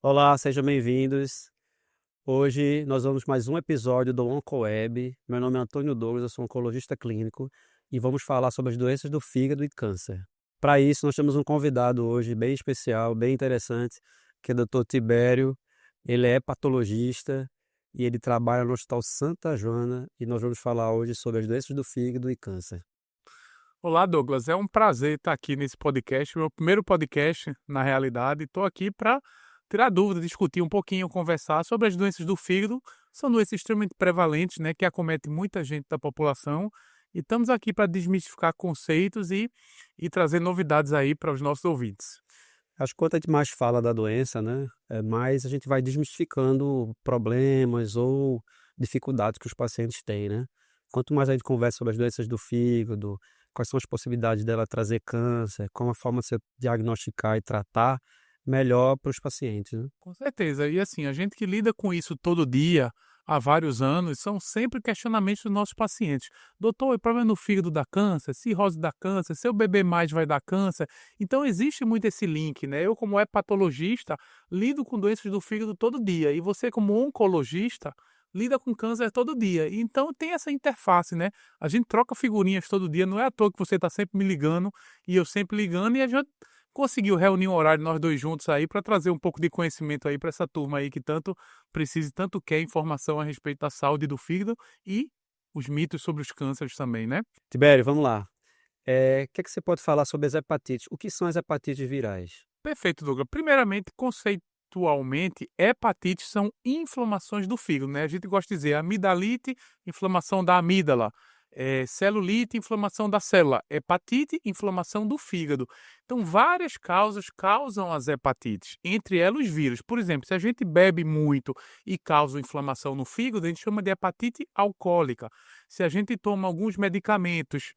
Olá, sejam bem-vindos. Hoje nós vamos mais um episódio do OncoWeb. Meu nome é Antônio Douglas, eu sou oncologista clínico e vamos falar sobre as doenças do fígado e câncer. Para isso, nós temos um convidado hoje bem especial, bem interessante, que é o Dr. Tibério. Ele é patologista e ele trabalha no Hospital Santa Joana e nós vamos falar hoje sobre as doenças do fígado e câncer. Olá, Douglas. É um prazer estar aqui nesse podcast, meu primeiro podcast, na realidade. Estou aqui para tirar dúvidas, discutir um pouquinho, conversar sobre as doenças do fígado. São doenças extremamente prevalentes, né, que acometem muita gente da população. E estamos aqui para desmistificar conceitos e trazer novidades aí para os nossos ouvintes. Acho que quanto a gente mais fala da doença, né, mais a gente vai desmistificando problemas ou dificuldades que os pacientes têm, né. Quanto mais a gente conversa sobre as doenças do fígado, quais são as possibilidades dela trazer câncer, como a forma de você diagnosticar e tratar, melhor para os pacientes, né. Com certeza. E assim, a gente que lida com isso todo dia, há vários anos, são sempre questionamentos dos nossos pacientes. Doutor, o problema no fígado dá câncer? Cirrose dá câncer? Se eu beber mais vai dar câncer? Então existe muito esse link, né? Eu, como patologista, lido com doenças do fígado todo dia. E você, como oncologista, lida com câncer todo dia. Então tem essa interface, né? A gente troca figurinhas todo dia. Não é à toa que você está sempre me ligando e eu sempre ligando e a gente conseguiu reunir um horário nós 2 juntos aí para trazer um pouco de conhecimento aí para essa turma aí que tanto precisa e tanto quer informação a respeito da saúde do fígado e os mitos sobre os cânceres também, né. Tibério, vamos lá. O que é que você pode falar sobre as hepatites? O que são as hepatites virais? Perfeito, Douglas. Primeiramente, conceitualmente, hepatites são inflamações do fígado, né. A gente gosta de dizer amidalite, inflamação da amígdala, celulite, inflamação da célula, hepatite, inflamação do fígado. Então, várias causas causam as hepatites, entre elas os vírus. Por exemplo, se a gente bebe muito e causa inflamação no fígado, a gente chama de hepatite alcoólica. Se a gente toma alguns medicamentos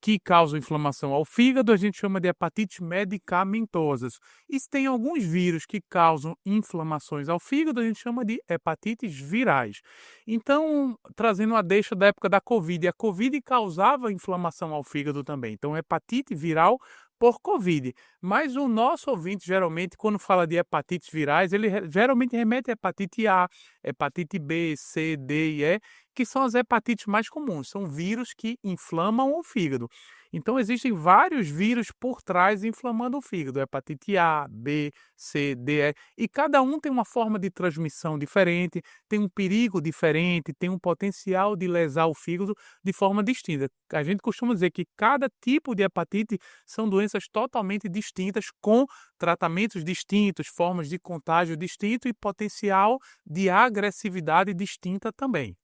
que causam inflamação ao fígado, a gente chama de hepatites medicamentosas. E se tem alguns vírus que causam inflamações ao fígado, a gente chama de hepatites virais. Então, trazendo a deixa da época da Covid, a Covid causava inflamação ao fígado também. Então, hepatite viral por Covid. Mas o nosso ouvinte, geralmente, quando fala de hepatites virais, ele geralmente remete a hepatite A, hepatite B, C, D e E, que são as hepatites mais comuns. São vírus que inflamam o fígado. Então, existem vários vírus por trás inflamando o fígado: hepatite A, B, C, D, E. E cada um tem uma forma de transmissão diferente, tem um perigo diferente, tem um potencial de lesar o fígado de forma distinta. A gente costuma dizer que cada tipo de hepatite são doenças totalmente distintas, com tratamentos distintos, formas de contágio distinto e potencial de agressividade distinta também.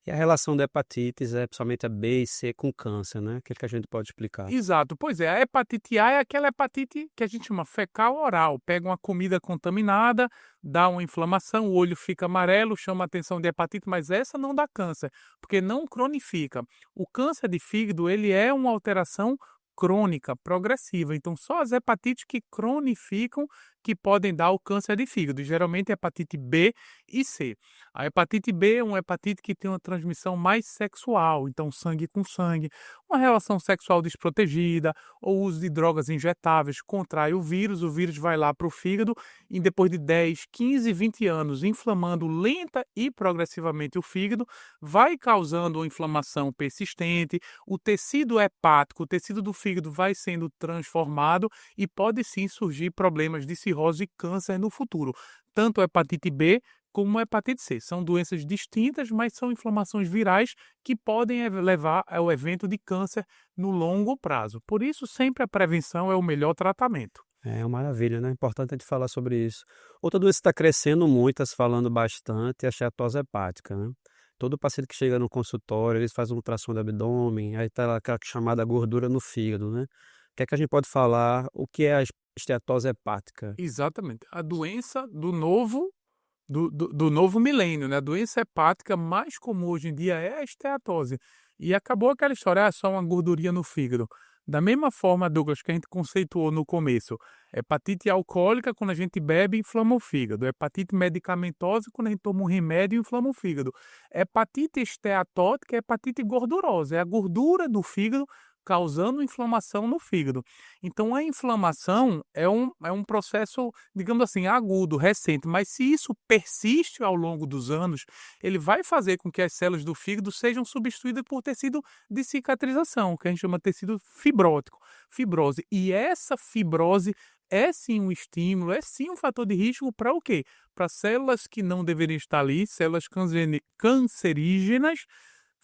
E a relação da hepatites, principalmente a B e C com câncer, né, o que é que a gente pode explicar? Exato, pois é, a hepatite A é aquela hepatite que a gente chama fecal oral, pega uma comida contaminada, dá uma inflamação, o olho fica amarelo, chama a atenção de hepatite, mas essa não dá câncer, porque não cronifica. O câncer de fígado, ele é uma alteração crônica, progressiva, então só as hepatites que cronificam que podem dar o câncer de fígado, geralmente hepatite B e C. A hepatite B é uma hepatite que tem uma transmissão mais sexual, então sangue com sangue, uma relação sexual desprotegida, ou uso de drogas injetáveis contrai o vírus vai lá para o fígado e depois de 10, 15, 20 anos inflamando lenta e progressivamente o fígado, vai causando uma inflamação persistente, o tecido hepático, o tecido do fígado vai sendo transformado e pode sim surgir problemas de cirrose e câncer no futuro. Tanto a hepatite B como a hepatite C. São doenças distintas, mas são inflamações virais que podem levar ao evento de câncer no longo prazo. Por isso, sempre a prevenção é o melhor tratamento. É uma maravilha, né, importante a gente falar sobre isso. Outra doença que está crescendo muito, tá se falando bastante, é a steatose hepática, né. Todo paciente que chega no consultório, eles fazem um ultrassom do abdômen, aí tá lá aquela chamada gordura no fígado, né. O que é que a gente pode falar, o que é a esteatose hepática? Exatamente. A doença do novo milênio, né? A doença hepática mais comum hoje em dia é a esteatose. E acabou aquela história, só uma gordurinha no fígado. Da mesma forma, Douglas, que a gente conceituou no começo, hepatite alcoólica, quando a gente bebe, inflama o fígado. Hepatite medicamentosa, quando a gente toma um remédio, inflama o fígado. Hepatite esteatótica é hepatite gordurosa, é a gordura do fígado causando inflamação no fígado. Então, a inflamação é um processo, digamos assim, agudo, recente, mas se isso persiste ao longo dos anos, ele vai fazer com que as células do fígado sejam substituídas por tecido de cicatrização, que a gente chama de tecido fibrótico, fibrose. E essa fibrose é sim um estímulo, é sim um fator de risco para o quê? Para células que não deveriam estar ali, células cancerígenas,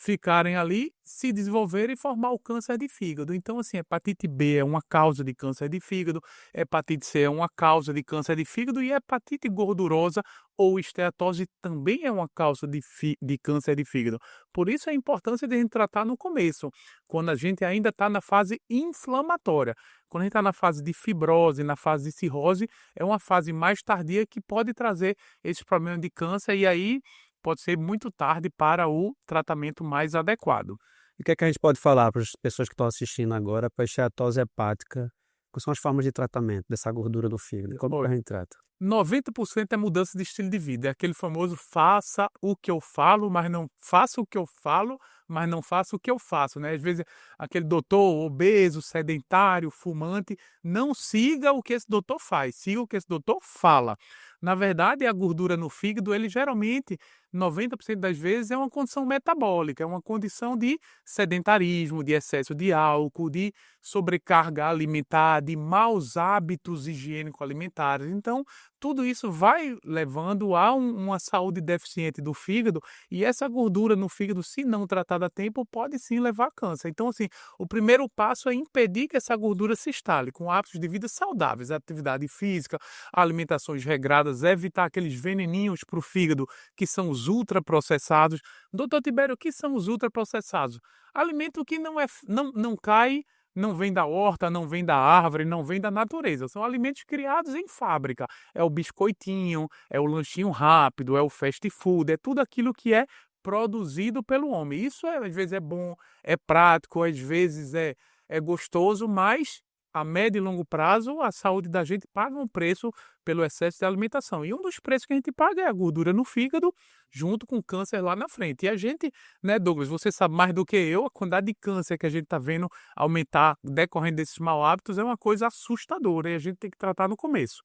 ficarem ali, se desenvolverem e formar o câncer de fígado. Então, assim, hepatite B é uma causa de câncer de fígado, hepatite C é uma causa de câncer de fígado e hepatite gordurosa ou esteatose também é uma causa de câncer de fígado. Por isso a importância de a gente tratar no começo, quando a gente ainda está na fase inflamatória. Quando a gente está na fase de fibrose, na fase de cirrose, é uma fase mais tardia que pode trazer esses problemas de câncer e aí pode ser muito tarde para o tratamento mais adequado. E o que é que a gente pode falar para as pessoas que estão assistindo agora para a esteatose hepática? Quais são as formas de tratamento dessa gordura do fígado? Como que a gente trata? 90% é mudança de estilo de vida. É aquele famoso faça o que eu falo, mas não faça o que eu falo, mas não faça o que eu faço, né? Às vezes aquele doutor obeso, sedentário, fumante, não siga o que esse doutor faz, siga o que esse doutor fala. Na verdade, a gordura no fígado, ele geralmente, 90% das vezes, é uma condição metabólica, é uma condição de sedentarismo, de excesso de álcool, de sobrecarga alimentar, de maus hábitos higiênico-alimentares. Então, tudo isso vai levando a uma saúde deficiente do fígado e essa gordura no fígado, se não tratada a tempo, pode sim levar a câncer. Então, assim, o primeiro passo é impedir que essa gordura se instale com hábitos de vida saudáveis, atividade física, alimentações regradas, evitar aqueles veneninhos para o fígado que são os ultraprocessados. Doutor Tibério, o que são os ultraprocessados? Alimento que não cai, não vem da horta, não vem da árvore, não vem da natureza. São alimentos criados em fábrica. É o biscoitinho, é o lanchinho rápido, é o fast food, é tudo aquilo que é produzido pelo homem. Isso às vezes é bom, é prático, às vezes é gostoso, mas a médio e longo prazo a saúde da gente paga um preço pelo excesso de alimentação. E um dos preços que a gente paga é a gordura no fígado, junto com o câncer lá na frente. E a gente, né, Douglas, você sabe mais do que eu, a quantidade de câncer que a gente está vendo aumentar decorrendo desses maus hábitos é uma coisa assustadora e a gente tem que tratar no começo.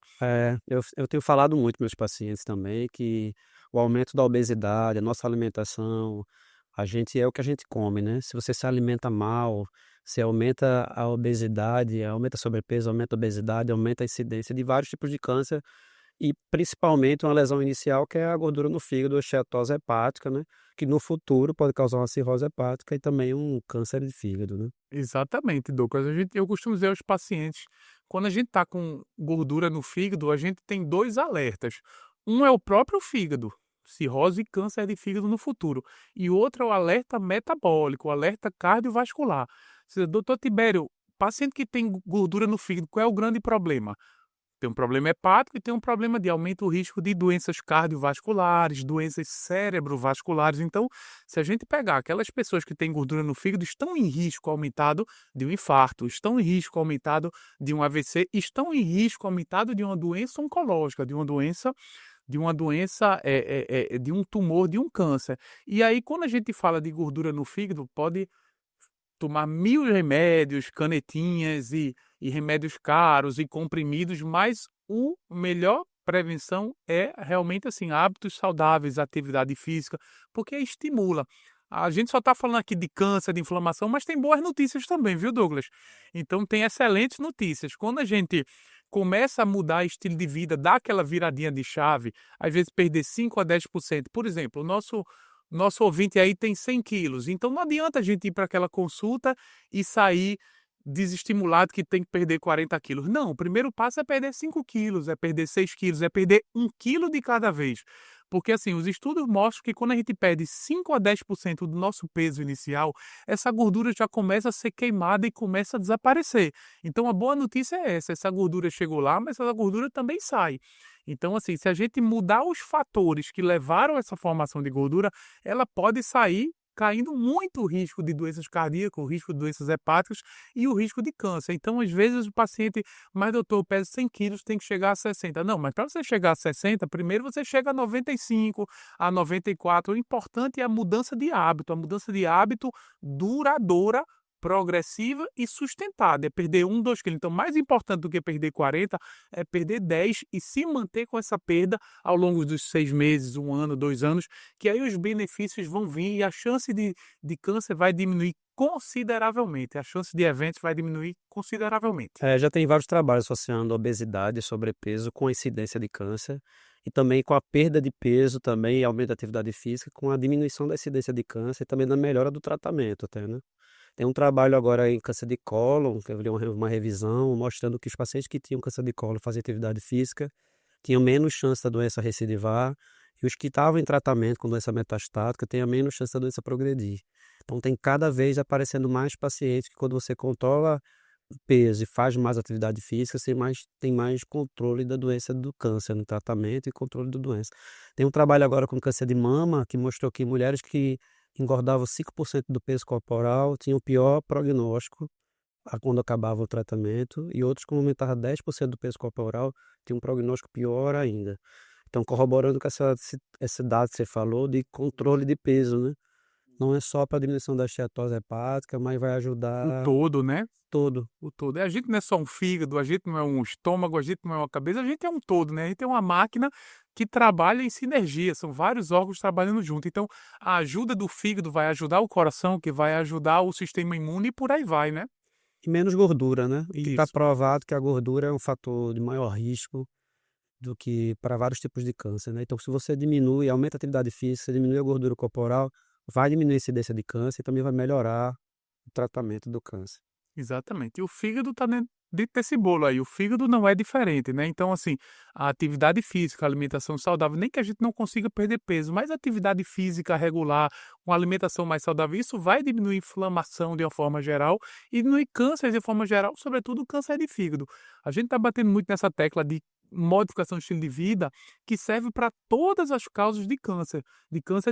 Eu tenho falado muito com meus pacientes também que o aumento da obesidade, a nossa alimentação, a gente é o que a gente come, né? Se você se alimenta mal, você aumenta a obesidade, aumenta a sobrepeso, aumenta a obesidade, aumenta a incidência de vários tipos de câncer e principalmente uma lesão inicial que é a gordura no fígado, a esteatose hepática, né? Que no futuro pode causar uma cirrose hepática e também um câncer de fígado, né? Exatamente, Douglas. Eu costumo dizer aos pacientes, quando a gente está com gordura no fígado, a gente tem dois alertas. Um é o próprio fígado, cirrose e câncer de fígado no futuro. E o outro é o alerta metabólico, o alerta cardiovascular. Doutor Tibério, paciente que tem gordura no fígado, qual é o grande problema? Tem um problema hepático e tem um problema de aumento do risco de doenças cardiovasculares, doenças cerebrovasculares. Então, se a gente pegar aquelas pessoas que têm gordura no fígado, estão em risco aumentado de um infarto, estão em risco aumentado de um AVC, estão em risco aumentado de uma doença oncológica, de um tumor, de um câncer. E aí, quando a gente fala de gordura no fígado, pode tomar 1000 remédios, canetinhas e remédios caros e comprimidos, mas o melhor prevenção é realmente assim, hábitos saudáveis, atividade física, porque estimula. A gente só está falando aqui de câncer, de inflamação, mas tem boas notícias também, viu, Douglas? Então tem excelentes notícias. Quando a gente começa a mudar estilo de vida, dá aquela viradinha de chave, às vezes perder 5 a 10%. Por exemplo, o nosso ouvinte aí tem 100 quilos, então não adianta a gente ir para aquela consulta e sair desestimulado que tem que perder 40 quilos. Não, o primeiro passo é perder 5 quilos, é perder 6 quilos, é perder 1 quilo de cada vez. Porque assim, os estudos mostram que quando a gente perde 5 a 10% do nosso peso inicial, essa gordura já começa a ser queimada e começa a desaparecer. Então a boa notícia é essa gordura chegou lá, mas essa gordura também sai. Então assim, se a gente mudar os fatores que levaram a essa formação de gordura, ela pode sair caindo muito o risco de doenças cardíacas, o risco de doenças hepáticas e o risco de câncer. Então, às vezes, o paciente, mas doutor, eu peso 100 quilos, tem que chegar a 60. Não, mas para você chegar a 60, primeiro você chega a 95, a 94. O importante é a mudança de hábito duradoura progressiva e sustentada, é perder 1, 2 quilos. Então, mais importante do que perder 40 é perder 10 e se manter com essa perda ao longo dos 6 meses, 1 ano, 2 anos, que aí os benefícios vão vir e a chance de câncer vai diminuir consideravelmente, a chance de eventos vai diminuir consideravelmente. Já tem vários trabalhos associando obesidade e sobrepeso com a incidência de câncer e também com a perda de peso também, aumento da atividade física, com a diminuição da incidência de câncer e também da melhora do tratamento até, né. Tem um trabalho agora em câncer de cólon, que eu li uma revisão mostrando que os pacientes que tinham câncer de cólon faziam atividade física, tinham menos chance da doença recidivar, e os que estavam em tratamento com doença metastática tinham menos chance da doença progredir. Então tem cada vez aparecendo mais pacientes que quando você controla o peso e faz mais atividade física, tem mais controle da doença do câncer no tratamento e controle da doença. Tem um trabalho agora com câncer de mama que mostrou que mulheres que engordavam 5% do peso corporal tinham pior prognóstico quando acabava o tratamento, e outros que aumentavam 10% do peso corporal tinham um prognóstico pior ainda. Então, corroborando com esse dado que você falou de controle de peso, né? Não é só para diminuição da esteatose hepática, mas vai O ajudar todo, né? todo. O todo. A gente não é só um fígado, a gente não é um estômago, a gente não é uma cabeça, a gente é um todo, né? A gente é uma máquina que trabalha em sinergia, são vários órgãos trabalhando junto. Então, a ajuda do fígado vai ajudar o coração, que vai ajudar o sistema imune e por aí vai, né? E menos gordura, né? Que está Isso. provado que a gordura é um fator de maior risco do que para vários tipos de câncer, né? Então, se você diminui, aumenta a atividade física, diminui a gordura corporal, vai diminuir a incidência de câncer e também vai melhorar o tratamento do câncer. Exatamente. E o fígado está dentro desse bolo aí. O fígado não é diferente, né? Então, assim, a atividade física, a alimentação saudável, nem que a gente não consiga perder peso, mas a atividade física regular, uma alimentação mais saudável, isso vai diminuir inflamação de uma forma geral e diminuir câncer de forma geral, sobretudo câncer de fígado. A gente está batendo muito nessa tecla de modificação de estilo de vida que serve para todas as causas de câncer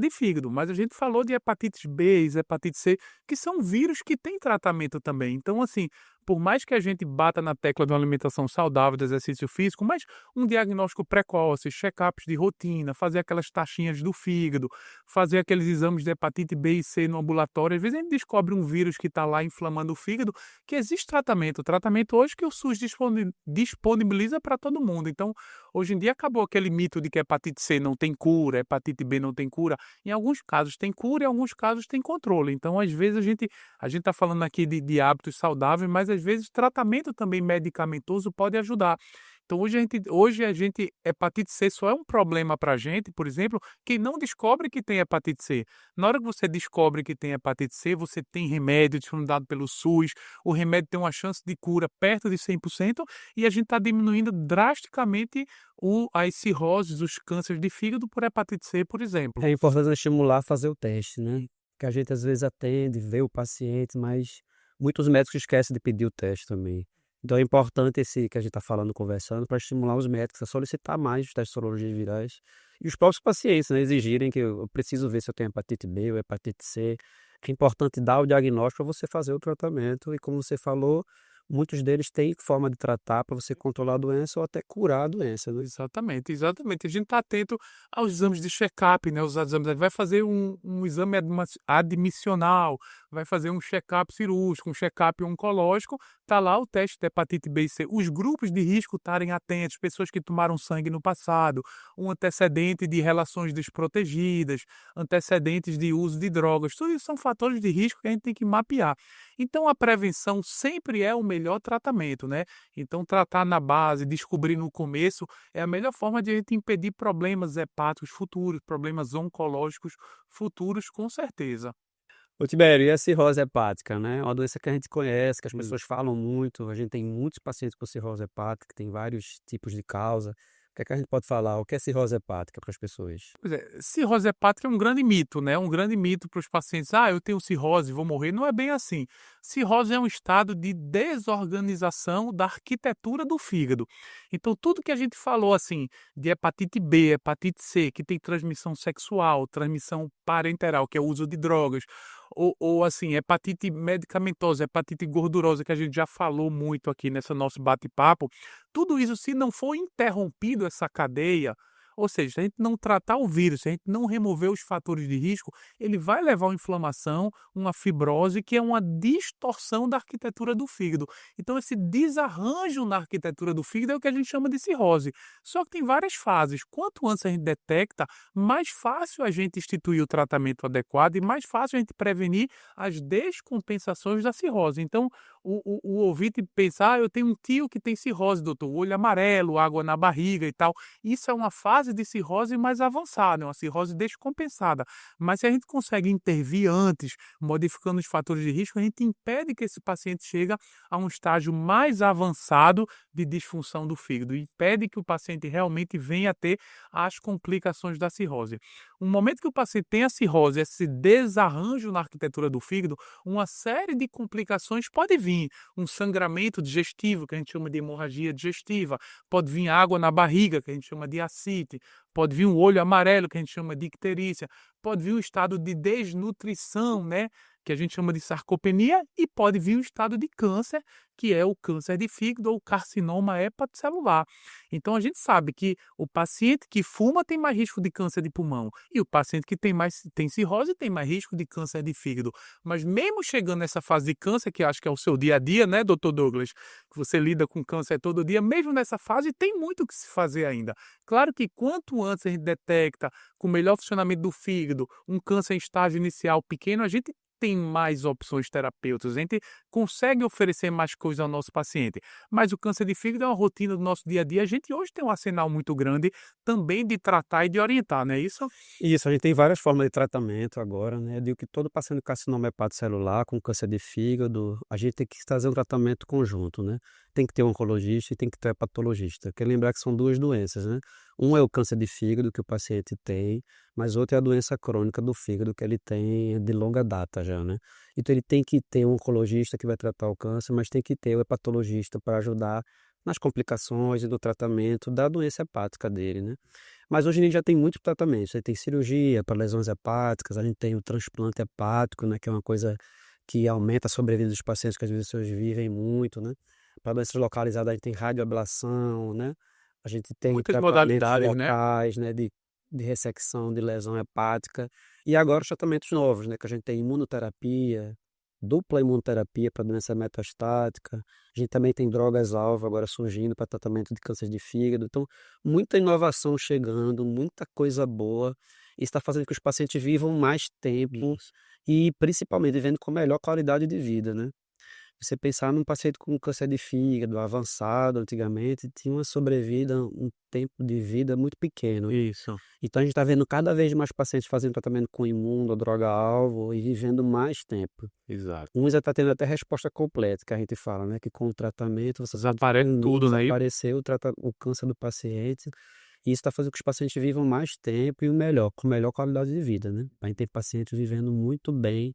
de fígado, mas a gente falou de hepatite B, hepatite C, que são vírus que têm tratamento também. Então, assim, por mais que a gente bata na tecla de uma alimentação saudável, do exercício físico, mas um diagnóstico precoce, check-ups de rotina, fazer aquelas taxinhas do fígado, fazer aqueles exames de hepatite B e C no ambulatório, às vezes a gente descobre um vírus que está lá inflamando o fígado, que existe tratamento. O tratamento hoje que o SUS disponibiliza para todo mundo. Então, hoje em dia acabou aquele mito de que hepatite C não tem cura, hepatite B não tem cura. Em alguns casos tem cura, em alguns casos tem controle. Então, às vezes a gente está falando aqui de hábitos saudáveis, mas às vezes tratamento também medicamentoso pode ajudar. Então, hoje a gente, hepatite C só é um problema para a gente, por exemplo, quem não descobre que tem hepatite C. Na hora que você descobre que tem hepatite C, você tem remédio disponibilizado pelo SUS, o remédio tem uma chance de cura perto de 100% e a gente está diminuindo drasticamente as cirroses, os cânceres de fígado por hepatite C, por exemplo. É importante estimular a fazer o teste, né? Que a gente às vezes atende, vê o paciente, mas muitos médicos esquecem de pedir o teste também. Então é importante esse que a gente está falando, conversando, para estimular os médicos a solicitar mais os testes de sorologia virais e os próprios pacientes, né, exigirem que eu preciso ver se eu tenho hepatite B ou hepatite C. É importante dar o diagnóstico para você fazer o tratamento e, como você falou, muitos deles têm forma de tratar para você controlar a doença ou até curar a doença, né? Exatamente, exatamente. A gente está atento aos exames de check-up, né? Os exames, vai fazer um exame admissional, vai fazer um check-up cirúrgico, um check-up oncológico, tá lá o teste de hepatite B e C. Os grupos de risco estarem atentos, pessoas que tomaram sangue no passado, um antecedente de relações desprotegidas, antecedentes de uso de drogas, tudo isso são fatores de risco que a gente tem que mapear. Então, a prevenção sempre é o melhor tratamento, né? Então, tratar na base, descobrir no começo, é a melhor forma de a gente impedir problemas hepáticos futuros, problemas oncológicos futuros, com certeza. Ô Tibério, e a cirrose hepática, né? É uma doença que a gente conhece, que as Hum. pessoas falam muito, a gente tem muitos pacientes com cirrose hepática, tem vários tipos de causa. O que é que a gente pode falar? O que é cirrose hepática para as pessoas? Pois é, cirrose hepática é um grande mito, né? Um grande mito para os pacientes. Ah, eu tenho cirrose, vou morrer. Não é bem assim. Cirrose é um estado de desorganização da arquitetura do fígado. Então, tudo que a gente falou, assim, de hepatite B, hepatite C, que tem transmissão sexual, transmissão parenteral, que é o uso de drogas, ou assim, hepatite medicamentosa, hepatite gordurosa, que a gente já falou muito aqui nesse nosso bate-papo, tudo isso, se não for interrompido essa cadeia, Ou seja, se a gente não tratar o vírus, se a gente não remover os fatores de risco, ele vai levar a uma inflamação, uma fibrose, que é uma distorção da arquitetura do fígado. Então, esse desarranjo na arquitetura do fígado é o que a gente chama de cirrose. Só que tem várias fases. Quanto antes a gente detecta, mais fácil a gente instituir o tratamento adequado e mais fácil a gente prevenir as descompensações da cirrose. Então, o ouvinte pensar, eu tenho um tio que tem cirrose, doutor, olho amarelo, água na barriga e tal. Isso é uma fase de cirrose mais avançada, uma cirrose descompensada. Mas se a gente consegue intervir antes, modificando os fatores de risco, a gente impede que esse paciente chegue a um estágio mais avançado de disfunção do fígado, impede que o paciente realmente venha a ter as complicações da cirrose. No momento que o paciente tem a cirrose, esse desarranjo na arquitetura do fígado, uma série de complicações pode vir. Um sangramento digestivo, que a gente chama de hemorragia digestiva, pode vir água na barriga, que a gente chama de ascite, pode vir um olho amarelo, que a gente chama de icterícia, pode vir um estado de desnutrição, né, que a gente chama de sarcopenia, e pode vir um estado de câncer, que é o câncer de fígado ou carcinoma hepatocelular. Então a gente sabe que o paciente que fuma tem mais risco de câncer de pulmão e o paciente que tem cirrose tem mais risco de câncer de fígado. Mas mesmo chegando nessa fase de câncer, que acho que é o seu dia a dia, né, doutor Douglas, que você lida com câncer todo dia, mesmo nessa fase tem muito o que se fazer ainda. Claro que quanto antes a gente detecta com o melhor funcionamento do fígado um câncer em estágio inicial pequeno, a gente tem mais opções terapêuticas, a gente consegue oferecer mais coisas ao nosso paciente. Mas o câncer de fígado é uma rotina do nosso dia a dia. A gente hoje tem um arsenal muito grande também de tratar e de orientar, não é isso? Isso, a gente tem várias formas de tratamento agora, né? Eu digo que todo paciente com carcinoma hepatocelular, com câncer de fígado, a gente tem que fazer um tratamento conjunto, né? Tem que ter um oncologista e tem que ter um hepatologista. Quer lembrar que são duas doenças, né? Um é o câncer de fígado que o paciente tem, mas outro é a doença crônica do fígado que ele tem de longa data já, né? Então ele tem que ter um oncologista que vai tratar o câncer, mas tem que ter o hepatologista para ajudar nas complicações e no tratamento da doença hepática dele, né? Mas hoje em dia já tem muitos tratamentos, aí tem cirurgia para lesões hepáticas, a gente tem o transplante hepático, né, que é uma coisa que aumenta a sobrevida dos pacientes que às vezes pessoas vivem muito, né? Para doenças localizadas a gente tem radioablação, né? A gente tem Muitas tratamentos modalidades, né? locais, né, de ressecção de lesão hepática. E agora os tratamentos novos, né, que a gente tem imunoterapia, dupla imunoterapia para doença metastática. A gente também tem drogas-alvo agora surgindo para tratamento de câncer de fígado. Então, muita inovação chegando, muita coisa boa. Isso está fazendo com que os pacientes vivam mais tempo Isso. e, principalmente, vivendo com melhor qualidade de vida, né? Você pensar num paciente com câncer de fígado avançado, antigamente, tinha uma sobrevida, um tempo de vida muito pequeno. Isso. Então, a gente está vendo cada vez mais pacientes fazendo tratamento com imuno, droga-alvo e vivendo mais tempo. Exato. Uns já está tendo até resposta completa, que a gente fala, né? Que com o tratamento você Desaparece tudo, né? desapareceu o câncer do paciente. E isso está fazendo com que os pacientes vivam mais tempo e o melhor, com melhor qualidade de vida, né? A gente tem pacientes vivendo muito bem,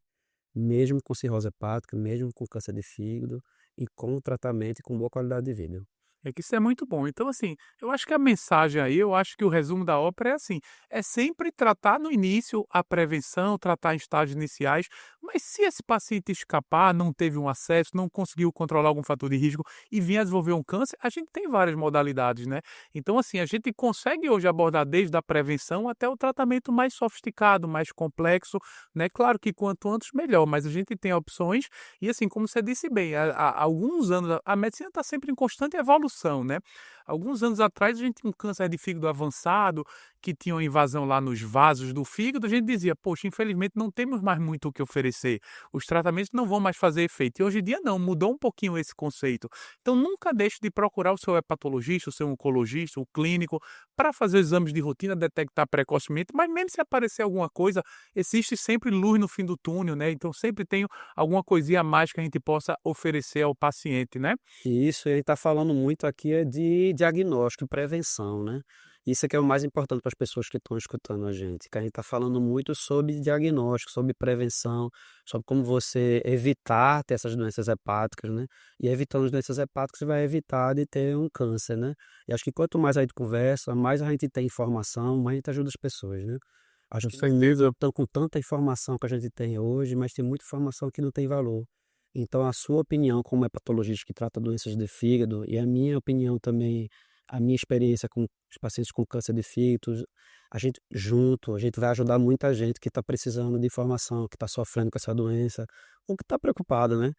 mesmo com cirrose hepática, mesmo com câncer de fígado, e com tratamento e com boa qualidade de vida. É que isso é muito bom. Então, assim, eu acho que a mensagem aí, eu acho que o resumo da ópera é assim: é sempre tratar no início a prevenção, tratar em estágios iniciais, mas se esse paciente escapar, não teve um acesso, não conseguiu controlar algum fator de risco e vinha a desenvolver um câncer, a gente tem várias modalidades, né? Então, assim, a gente consegue hoje abordar desde a prevenção até o tratamento mais sofisticado, mais complexo, né? Claro que quanto antes, melhor, mas a gente tem opções e, assim, como você disse bem, há alguns anos, a medicina está sempre em constante evolução, né? Alguns anos atrás, a gente tinha um câncer de fígado avançado, que tinha uma invasão lá nos vasos do fígado, a gente dizia, poxa, infelizmente não temos mais muito o que oferecer, os tratamentos não vão mais fazer efeito. E hoje em dia não, mudou um pouquinho esse conceito. Então nunca deixe de procurar o seu hepatologista, o seu oncologista, o clínico, para fazer exames de rotina, detectar precocemente, mas mesmo se aparecer alguma coisa, existe sempre luz no fim do túnel, né? Então sempre tem alguma coisinha a mais que a gente possa oferecer ao paciente, né? E isso ele está falando muito aqui é de diagnóstico e prevenção, né? Isso é que é o mais importante para as pessoas que estão escutando a gente, que a gente está falando muito sobre diagnóstico, sobre prevenção, sobre como você evitar ter essas doenças hepáticas, né? E evitando as doenças hepáticas, você vai evitar de ter um câncer, né? E acho que quanto mais a gente conversa, mais a gente tem informação, mais a gente ajuda as pessoas, né? Acho Com que no mundo certeza. com tanta informação que a gente tem hoje, mas tem muita informação que não tem valor. Então, a sua opinião como hepatologista que trata doenças de fígado, e a minha opinião também, a minha experiência com os pacientes com câncer de fígado, a gente vai ajudar muita gente que está precisando de informação, que está sofrendo com essa doença, ou que está preocupada, né?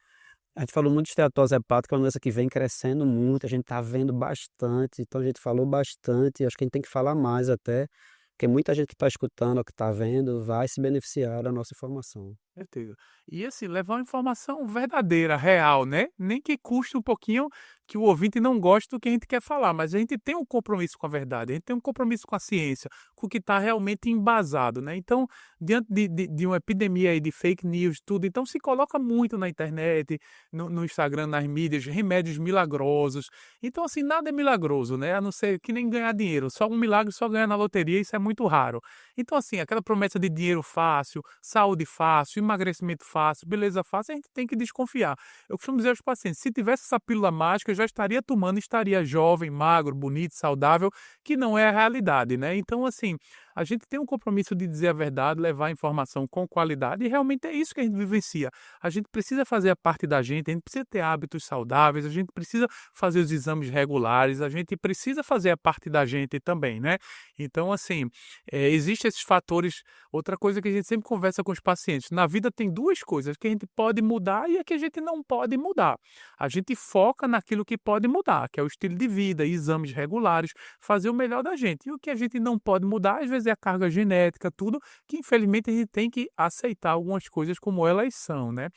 A gente falou muito de esteatose hepática, é uma doença que vem crescendo muito, a gente está vendo bastante, então a gente falou bastante, acho que a gente tem que falar mais até, porque muita gente que está escutando ou que está vendo vai se beneficiar da nossa informação. Certeza. E assim, levar uma informação verdadeira, real, né? Nem que custe um pouquinho, que o ouvinte não goste do que a gente quer falar, mas a gente tem um compromisso com a verdade, a gente tem um compromisso com a ciência, com o que está realmente embasado, né? Então, diante de uma epidemia aí de fake news, tudo, então se coloca muito na internet, no Instagram, nas mídias, remédios milagrosos. Então, assim, nada é milagroso, né? A não ser que nem ganhar dinheiro. Só um milagre, só ganhar na loteria, isso é muito raro. Então, assim, aquela promessa de dinheiro fácil, saúde fácil, emagrecimento fácil, beleza fácil, a gente tem que desconfiar. Eu costumo dizer aos pacientes, se tivesse essa pílula mágica, eu já estaria tomando, estaria jovem, magro, bonito, saudável, que não é a realidade, né? Então, assim, a gente tem um compromisso de dizer a verdade, levar a informação com qualidade, e realmente é isso que a gente vivencia. A gente precisa fazer a parte da gente, a gente precisa ter hábitos saudáveis, a gente precisa fazer os exames regulares, a gente precisa fazer a parte da gente também, né? Então, assim, existem esses fatores. Outra coisa que a gente sempre conversa com os pacientes, na vida tem duas coisas que a gente pode mudar e a que a gente não pode mudar. A gente foca naquilo que pode mudar, que é o estilo de vida, exames regulares, fazer o melhor da gente. E o que a gente não pode mudar, às vezes é a carga genética, tudo, que infelizmente a gente tem que aceitar algumas coisas como elas são, né?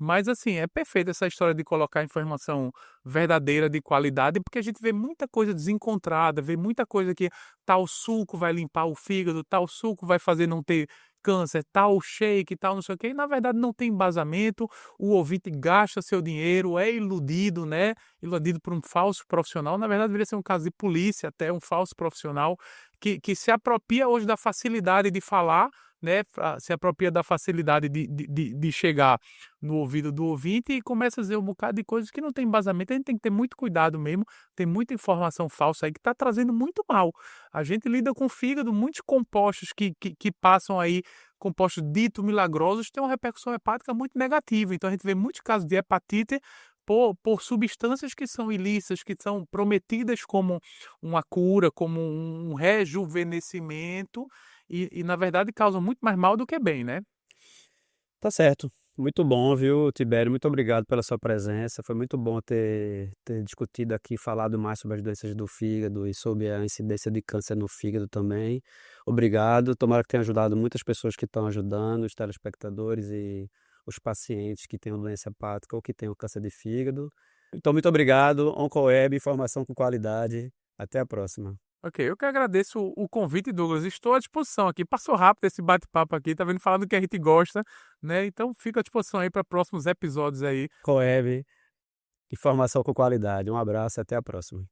Mas assim, é perfeita essa história de colocar informação verdadeira, de qualidade, porque a gente vê muita coisa desencontrada, vê muita coisa que tal suco vai limpar o fígado, tal suco vai fazer não ter câncer, tal shake, tal não sei o quê, e na verdade não tem embasamento, o ouvinte gasta seu dinheiro, é iludido, né? Iludido por um falso profissional, na verdade deveria ser um caso de polícia, até um falso profissional, que se apropria hoje da facilidade de falar, né? Se apropria da facilidade de chegar no ouvido do ouvinte e começa a dizer um bocado de coisas que não tem embasamento. A gente tem que ter muito cuidado mesmo, tem muita informação falsa aí que está trazendo muito mal. A gente lida com o fígado, muitos compostos que passam aí, compostos dito milagrosos, têm uma repercussão hepática muito negativa. Então a gente vê muitos casos de hepatite por substâncias que são ilícitas, que são prometidas como uma cura, como um rejuvenescimento, e na verdade causam muito mais mal do que bem, né? Tá certo. Muito bom, viu, Tibério? Muito obrigado pela sua presença. Foi muito bom ter discutido aqui, falado mais sobre as doenças do fígado e sobre a incidência de câncer no fígado também. Obrigado. Tomara que tenha ajudado muitas pessoas que estão ajudando, os telespectadores e os pacientes que têm doença hepática ou que têm o câncer de fígado. Então, muito obrigado. OncoWeb, informação com qualidade. Até a próxima. Ok, eu que agradeço o convite, Douglas. Estou à disposição aqui. Passou rápido esse bate-papo aqui, tá vendo? Falando do que a gente gosta, né? Então fico à disposição aí para próximos episódios aí. OncoWeb, informação com qualidade. Um abraço e até a próxima.